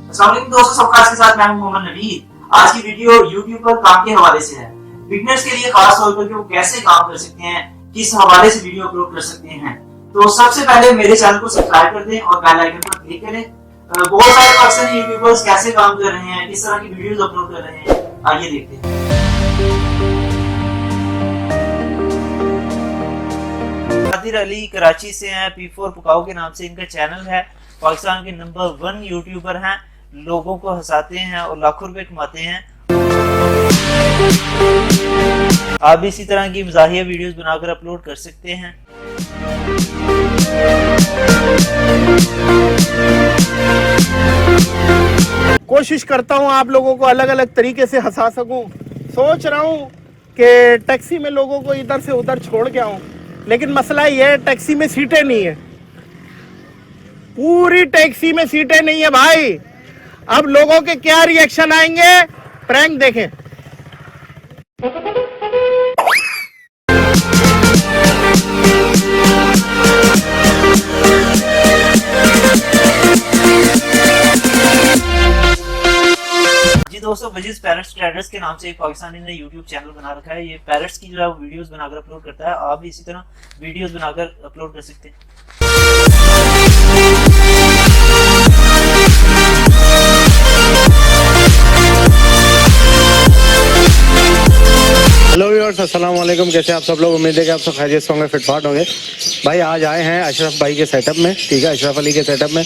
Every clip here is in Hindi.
अस्सलाम वालेकुम दोस्तों, सबका आज के साथ मैं हूं मोहम्मद नवीद। आज की वीडियो YouTube पर काम के हवाले से है। बिगनर्स के लिए खास तौर पर कि वो कैसे काम कर सकते हैं, किस हवाले से वीडियो अपलोड कर सकते हैं। तो सबसे पहले मेरे चैनल को सब्सक्राइब कर दें और बेल आइकन पर क्लिक करें। बहुत सारे पाकिस्तानी यूट्यूबर्स कैसे काम कर रहे हैं, किस तरह की वीडियोस अपलोड कर रहे हैं, आइए देखते हैं। कादिर अली कराची से हैं, P4 पुकाओ के नाम से इनका चैनल है। पाकिस्तान के नंबर 1 यूट्यूबर हैं, लोगों को हंसाते हैं और लाखों रुपए कमाते हैं। आप भी इसी तरह की मज़ाहिया वीडियोस बनाकर अपलोड कर सकते हैं। कोशिश करता हूँ आप लोगों को अलग अलग तरीके से हंसा सकूं। सोच रहा हूँ कि टैक्सी में लोगों को इधर से उधर छोड़ के आऊं, लेकिन मसला ये है टैक्सी में सीटें नहीं है। पूरी टैक्सी में सीटें नहीं है भाई। अब लोगों के क्या रिएक्शन आएंगे, प्रैंक देखें। जी दोस्तों, वजीज पैरट्स ट्रेडर्स के नाम से एक पाकिस्तानी ने यूट्यूब चैनल बना रखा है। ये पैरट्स की जो है वो वीडियोस बनाकर अपलोड करता है। आप भी इसी तरह वीडियोस बनाकर अपलोड कर सकते हैं। हेलो व्यूअर्स, अस्सलाम वालेकुम। कैसे आप सब लोग? उम्मीद है कि आप सब खैरियत से होंगे, फिटफाट होंगे। भाई आज आए हैं अशरफ भाई के सेटअप में, ठीक है, अशरफ अली के सेटअप में।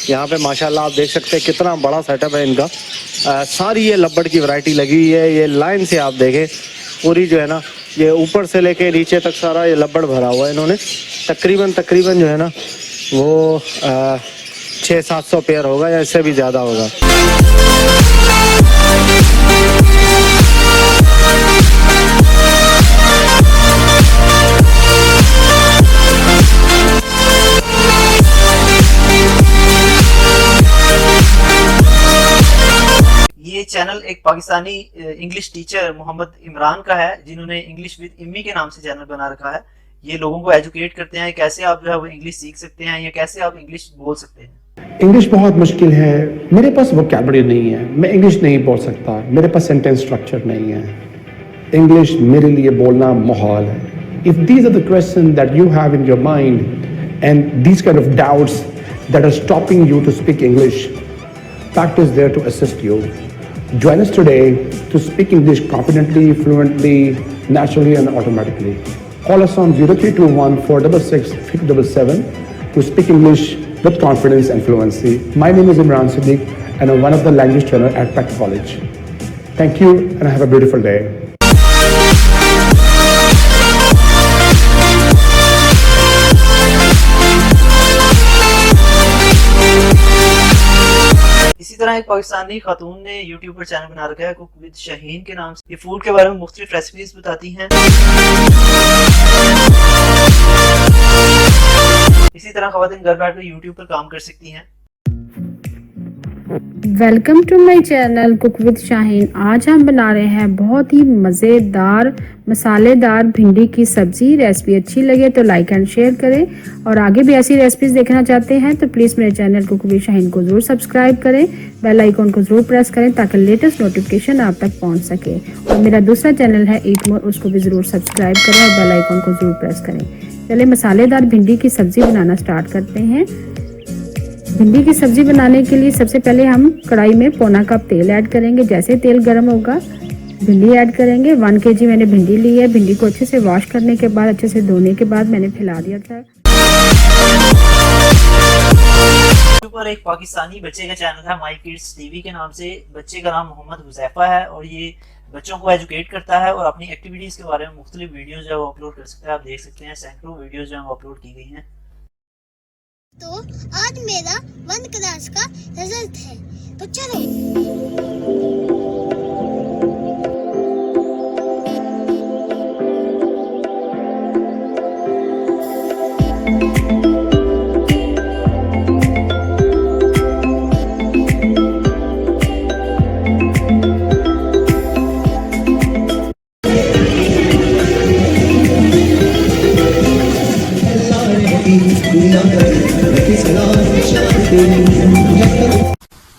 यहाँ पे माशाल्लाह आप देख सकते हैं कितना बड़ा सेटअप है इनका। सारी ये लब्बड़ की वैरायटी लगी हुई है। ये लाइन से आप देखें पूरी जो है ना, ये ऊपर से लेके नीचे तक सारा ये लब्बड़ भरा हुआ है इन्होंने। तकरीबन जो है ना वो 600-700 पेयर होगा या इससे भी ज़्यादा होगा। ये चैनल एक पाकिस्तानी इंग्लिश टीचर मोहम्मद इमरान का है, जिन्होंने इंग्लिश विद इम्मी के नाम से चैनल बना रखा है। ये लोगों को एजुकेट करते हैं कैसे आप जो है वो इंग्लिश सीख सकते हैं या कैसे आप इंग्लिश बोल सकते हैं। इंग्लिश बहुत मुश्किल है, मेरे पास वोकैबुलरी नहीं है, मैं इंग्लिश नहीं बोल सकता, मेरे पास सेंटेंस स्ट्रक्चर नहीं है। इंग्लिश मेरे लिए बोलना माहौल है। If these are the question that you have in your mind and these kind of doubts that are stopping you to speak English, fact is there to assist you. Join us today to speak English confidently, fluently, naturally and automatically. Call us on 0321 466 577 to speak English with confidence and fluency. My name is Imran Siddiq and I'm one of the language trainer at Tech College. Thank you and have a beautiful day. इसी तरह एक पाकिस्तानी खातून ने यूट्यूब पर चैनल बना रखा है कुक विद शाहीन के नाम से। ये फूड के बारे में मुख्तलिफ रेसिपीज बताती हैं। इसी तरह खवातीन घर बैठ कर यूट्यूब पर काम कर सकती हैं। Welcome to my channel cook with Shaheen. आज हम बना रहे हैं बहुत ही मज़ेदार मसालेदार भिंडी की सब्ज़ी। रेसिपी अच्छी लगे तो लाइक एंड शेयर करें, और आगे भी ऐसी रेसिपीज़ देखना चाहते हैं तो प्लीज़ मेरे चैनल कुक विद शाहीन को ज़रूर सब्सक्राइब करें, बेल आइकॉन को ज़रूर प्रेस करें ताकि लेटेस्ट नोटिफिकेशन आप तक पहुंच सके। और मेरा दूसरा चैनल है ईट मोर, उसको भी ज़रूर सब्सक्राइब करें और बेल आइकॉन को ज़रूर प्रेस करें। चलिए मसालेदार भिंडी की सब्ज़ी बनाना स्टार्ट करते हैं। भिंडी की सब्जी बनाने के लिए सबसे पहले हम कढ़ाई में पौना कप तेल ऐड करेंगे। जैसे तेल गर्म होगा भिंडी ऐड करेंगे। 1 kg मैंने भिंडी ली है। भिंडी को अच्छे से वॉश करने के बाद, अच्छे से धोने के बाद मैंने फैला दिया था। पर एक पाकिस्तानी बच्चे का चैनल है माई किड्स टीवी के नाम से। बच्चे का नाम मोहम्मद हुज़ैफा है और ये बच्चों को एजुकेट करता है और अपनी एक्टिविटीज के बारे में मुख्तलिफ वीडियोस जो है वो अपलोड कर सकता है। आप देख सकते हैं सैकड़ों वीडियोस जो है वो अपलोड की गई हैं। तो आज मेरा 1 क्लास का रिजल्ट है, तो चलो।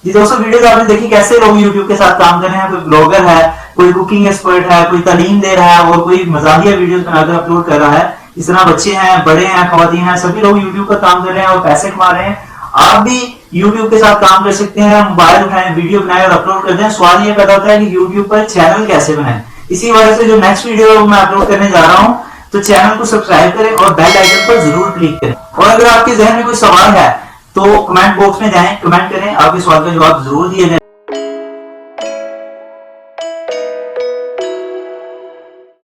जी दोस्तों, वीडियो आपने देखी कैसे लोग यूट्यूब के साथ काम कर रहे हैं। कोई ब्लॉगर है, कोई कुकिंग एक्सपर्ट है, कोई तालीम दे रहा है और कोई मजाहिया वीडियोस बनाकर अपलोड कर रहा है। इस तरह बच्चे हैं, बड़े हैं, खवातीन हैं, सभी लोग यूट्यूब पर काम कर रहे हैं और पैसे कमा रहे हैं। आप भी यूट्यूब के साथ काम कर सकते हैं। मोबाइल उठाएं, वीडियो बनाएं और अपलोड कर दें। सवाल ये पैदा होता है कि यूट्यूब पर चैनल कैसे बनाएं। इसी वजह से जो नेक्स्ट वीडियो मैं अपलोड करने जा रहा हूँ, तो चैनल को सब्सक्राइब करें और बेल आइकन पर जरूर क्लिक करें। और अगर आपके जहन में कोई सवाल है तो कमेंट बॉक्स में जाएं, कमेंट करें, आपके सवाल का जवाब जरूर दिया जाए।